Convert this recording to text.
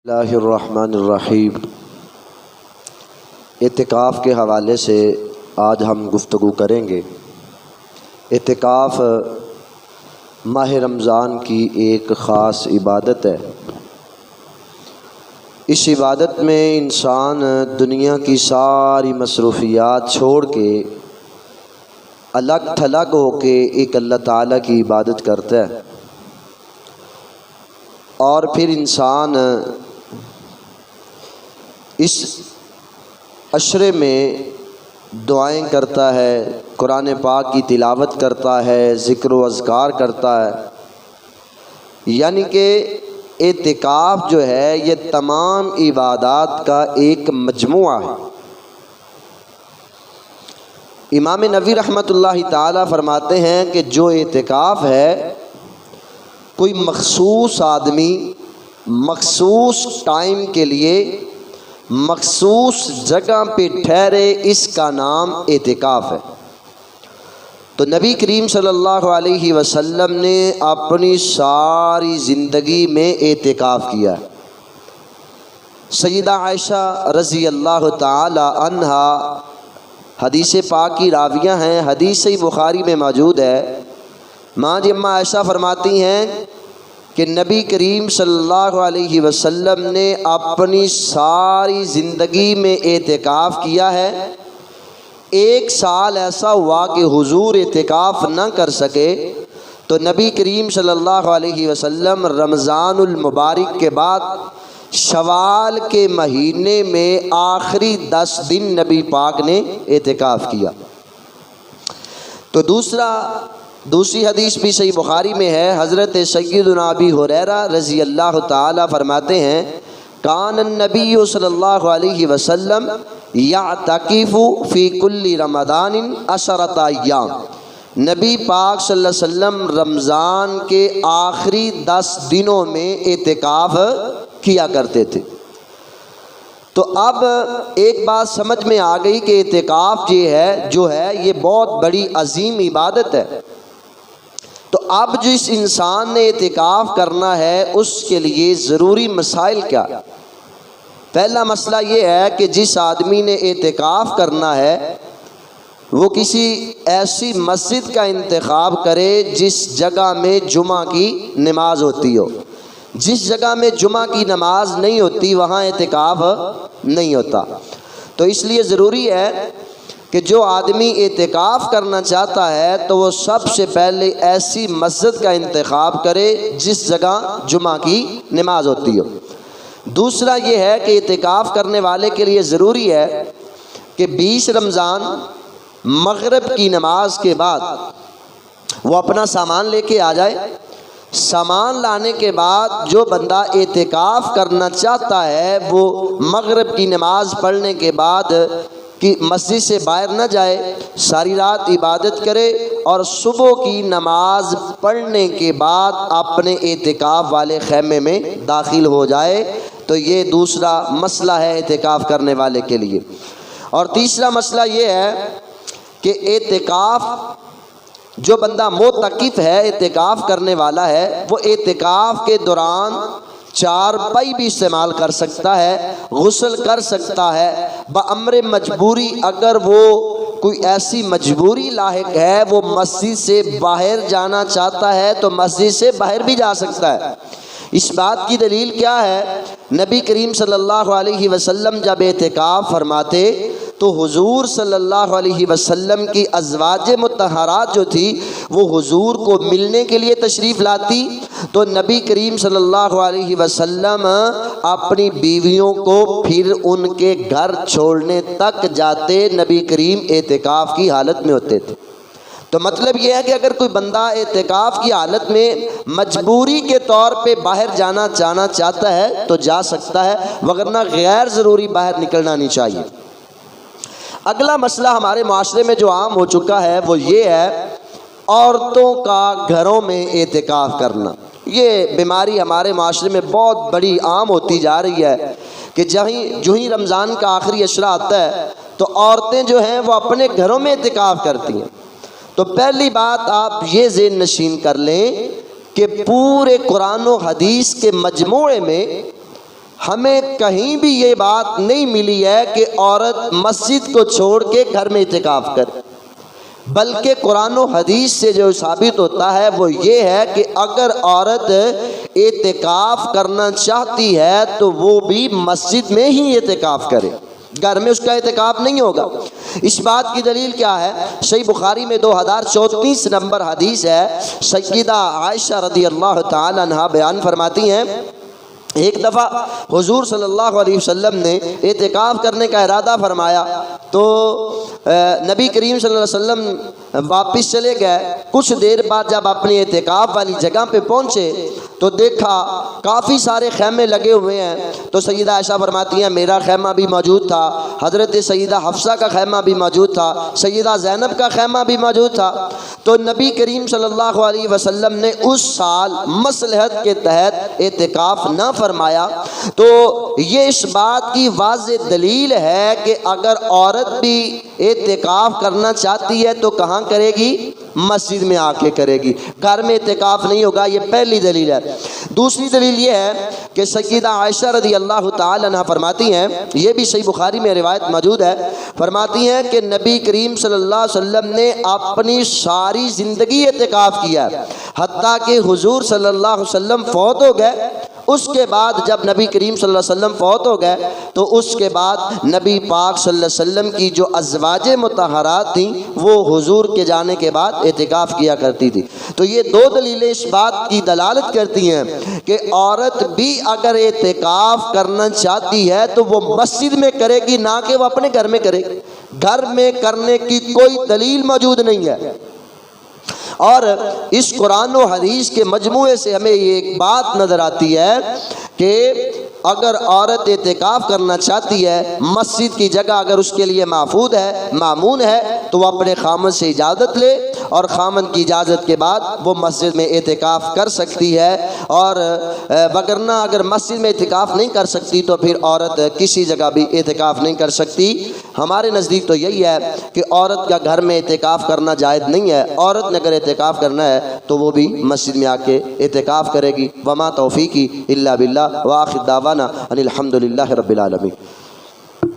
اللہ الرحمن الرحیم۔ اعتکاف کے حوالے سے آج ہم گفتگو کریں گے۔ اعتکاف ماہ رمضان کی ایک خاص عبادت ہے۔ اس عبادت میں انسان دنیا کی ساری مصروفیات چھوڑ کے الگ تھلگ ہو کے ایک اللہ تعالیٰ کی عبادت کرتا ہے، اور پھر انسان اس عشرے میں دعائیں کرتا ہے، قرآن پاک کی تلاوت کرتا ہے، ذکر و اذکار کرتا ہے۔ یعنی کہ اعتکاف جو ہے یہ تمام عبادات کا ایک مجموعہ ہے۔ امام نووی رحمۃ اللہ تعالی فرماتے ہیں کہ جو اعتکاف ہے، کوئی مخصوص آدمی مخصوص ٹائم کے لیے مخصوص جگہ پہ ٹھہرے، اس کا نام اعتکاف ہے۔ تو نبی کریم صلی اللہ علیہ وسلم نے اپنی ساری زندگی میں اعتکاف کیا ہے۔ سیدہ عائشہ رضی اللہ تعالی عنہا حدیث پاک کی راویہ ہیں، حدیث بخاری میں موجود ہے۔ ماں جی اماں عائشہ فرماتی ہیں کہ نبی کریم صلی اللہ علیہ وسلم نے اپنی ساری زندگی میں اعتکاف کیا ہے۔ ایک سال ایسا ہوا کہ حضور اعتکاف نہ کر سکے، تو نبی کریم صلی اللہ علیہ وسلم رمضان المبارک کے بعد شوال کے مہینے میں آخری 10 دن نبی پاک نے اعتکاف کیا۔ تو دوسری حدیث بھی صحیح بخاری میں ہے، حضرت سیدنا ابی ہریرہ رضی اللہ تعالی فرماتے ہیں، کان النبی صلی اللہ علیہ وسلم یعتکف فی کل رمضان 10 ایام۔ نبی پاک صلی اللہ علیہ وسلم رمضان کے آخری 10 دنوں میں اعتکاف کیا کرتے تھے۔ تو اب ایک بات سمجھ میں آ گئی کہ اعتکاف جو ہے یہ بہت بڑی عظیم عبادت ہے۔ تو اب جس انسان نے اعتکاف کرنا ہے اس کے لیے ضروری مسائل کیا؟ پہلا مسئلہ یہ ہے کہ جس آدمی نے اعتکاف کرنا ہے وہ کسی ایسی مسجد کا انتخاب کرے جس جگہ میں جمعہ کی نماز ہوتی ہو۔ جس جگہ میں جمعہ کی نماز نہیں ہوتی وہاں اعتکاف نہیں ہوتا۔ تو اس لیے ضروری ہے کہ جو آدمی اعتکاف کرنا چاہتا ہے تو وہ سب سے پہلے ایسی مسجد کا انتخاب کرے جس جگہ جمعہ کی نماز ہوتی ہو۔ دوسرا یہ ہے کہ اعتکاف کرنے والے کے لیے ضروری ہے کہ 20 رمضان مغرب کی نماز کے بعد وہ اپنا سامان لے کے آ جائے۔ سامان لانے کے بعد جو بندہ اعتکاف کرنا چاہتا ہے وہ مغرب کی نماز پڑھنے کے بعد کہ مسجد سے باہر نہ جائے، ساری رات عبادت کرے اور صبح کی نماز پڑھنے کے بعد اپنے اعتکاف والے خیمے میں داخل ہو جائے۔ تو یہ دوسرا مسئلہ ہے اعتکاف کرنے والے کے لیے۔ اور تیسرا مسئلہ یہ ہے کہ اعتکاف جو بندہ معتکف ہے، اعتکاف کرنے والا ہے، وہ اعتکاف کے دوران چارپائی بھی استعمال کر سکتا ہے، غسل کر سکتا ہے۔ بامر مجبوری اگر وہ کوئی ایسی مجبوری لاحق ہے، وہ مسجد سے باہر جانا چاہتا ہے تو مسجد سے باہر بھی جا سکتا ہے۔ اس بات کی دلیل کیا ہے؟ نبی کریم صلی اللہ علیہ وسلم جب اعتکاف فرماتے تو حضور صلی اللہ علیہ وسلم کی ازواج مطہرات جو تھی وہ حضور کو ملنے کے لیے تشریف لاتی، تو نبی کریم صلی اللہ علیہ وسلم اپنی بیویوں کو پھر ان کے گھر چھوڑنے تک جاتے، نبی کریم اعتکاف کی حالت میں ہوتے تھے۔ تو مطلب یہ ہے کہ اگر کوئی بندہ اعتکاف کی حالت میں مجبوری کے طور پہ باہر جانا چاہتا ہے تو جا سکتا ہے، وگرنہ غیر ضروری باہر نکلنا نہیں چاہیے۔ اگلا مسئلہ ہمارے معاشرے میں جو عام ہو چکا ہے وہ یہ ہے عورتوں کا گھروں میں اعتکاف کرنا۔ یہ بیماری ہمارے معاشرے میں بہت بڑی عام ہوتی جا رہی ہے کہ جو ہی رمضان کا آخری عشرہ آتا ہے تو عورتیں جو ہیں وہ اپنے گھروں میں اعتکاف کرتی ہیں۔ تو پہلی بات آپ یہ ذہن نشین کر لیں کہ پورے قرآن و حدیث کے مجموعے میں ہمیں کہیں بھی یہ بات نہیں ملی ہے کہ عورت مسجد کو چھوڑ کے گھر میں اعتکاف کرے، بلکہ قرآن و حدیث سے جو ثابت ہوتا ہے وہ یہ ہے کہ اگر عورت اعتکاف کرنا چاہتی ہے تو وہ بھی مسجد میں ہی اعتکاف کرے، گھر میں اس کا اعتکاف نہیں ہوگا۔ اس بات کی دلیل کیا ہے؟ صحیح بخاری میں 2034 نمبر حدیث ہے، سیدہ عائشہ رضی اللہ تعالی عنہا بیان فرماتی ہیں، ایک دفعہ حضور صلی اللہ علیہ وسلم نے اعتکاف کرنے کا ارادہ فرمایا تو نبی کریم صلی اللہ علیہ وسلم واپس چلے گئے۔ کچھ دیر بعد جب اپنی اعتکاف والی جگہ پہ پہنچے تو دیکھا کافی سارے خیمے لگے ہوئے ہیں، تو سیدہ عائشہ فرماتی ہیں میرا خیمہ بھی موجود تھا، حضرت سیدہ حفصہ کا خیمہ بھی موجود تھا، سیدہ زینب کا خیمہ بھی موجود تھا۔ تو نبی کریم صلی اللہ علیہ وسلم نے اس سال مصلحت کے تحت اعتکاف نہ فرمایا۔ تو یہ اس بات کی واضح دلیل ہے کہ اگر عورت بھی اعتکاف کرنا چاہتی ہے تو کہاں کرے گی؟ مسجد میں آ کے کرے گی، گھر میں اعتکاف نہیں ہوگا۔ یہ پہلی دلیل ہے۔ دوسری دلیل یہ ہے کہ سیدہ عائشہ رضی اللہ تعالی عنہ فرماتی ہیں، یہ بھی صحیح بخاری میں روایت موجود ہے، فرماتی ہیں کہ نبی کریم صلی اللہ علیہ وسلم نے اپنی ساری زندگی اعتکاف کیا، حتیٰ کہ حضور صلی اللہ علیہ وسلم فوت ہو گئے۔ اس کے بعد جب نبی کریم صلی اللہ علیہ وسلم فوت ہو گئے تو اس کے بعد نبی پاک صلی اللہ علیہ وسلم کی جو ازواج مطہرات تھیں وہ حضور کے جانے کے بعد اعتکاف کیا کرتی تھی۔ تو یہ دو دلیلیں اس بات کی دلالت کرتی ہیں کہ عورت بھی اگر اعتکاف کرنا چاہتی ہے تو وہ مسجد میں کرے گی، نہ کہ وہ اپنے گھر میں کرے گی۔ گھر میں کرنے کی کوئی دلیل موجود نہیں ہے۔ اور اس قرآن و حدیث کے مجموعے سے ہمیں یہ ایک بات نظر آتی ہے کہ اگر عورت اعتکاف کرنا چاہتی ہے، مسجد کی جگہ اگر اس کے لیے محفوظ ہے، مامون ہے، تو وہ اپنے خامن سے اجازت لے اور خامن کی اجازت کے بعد وہ مسجد میں اعتکاف کر سکتی ہے۔ اور وگرنہ اگر مسجد میں اعتکاف نہیں کر سکتی تو پھر عورت کسی جگہ بھی اعتکاف نہیں کر سکتی۔ ہمارے نزدیک تو یہی ہے کہ عورت کا گھر میں اعتکاف کرنا جائز نہیں ہے۔ عورت نے اگر اعتکاف کرنا ہے تو وہ بھی مسجد میں آ کے اعتکاف کرے گی۔ وما توفیقی الا باللہ، وآخر دعوانا ان الحمد للہ رب العالمین۔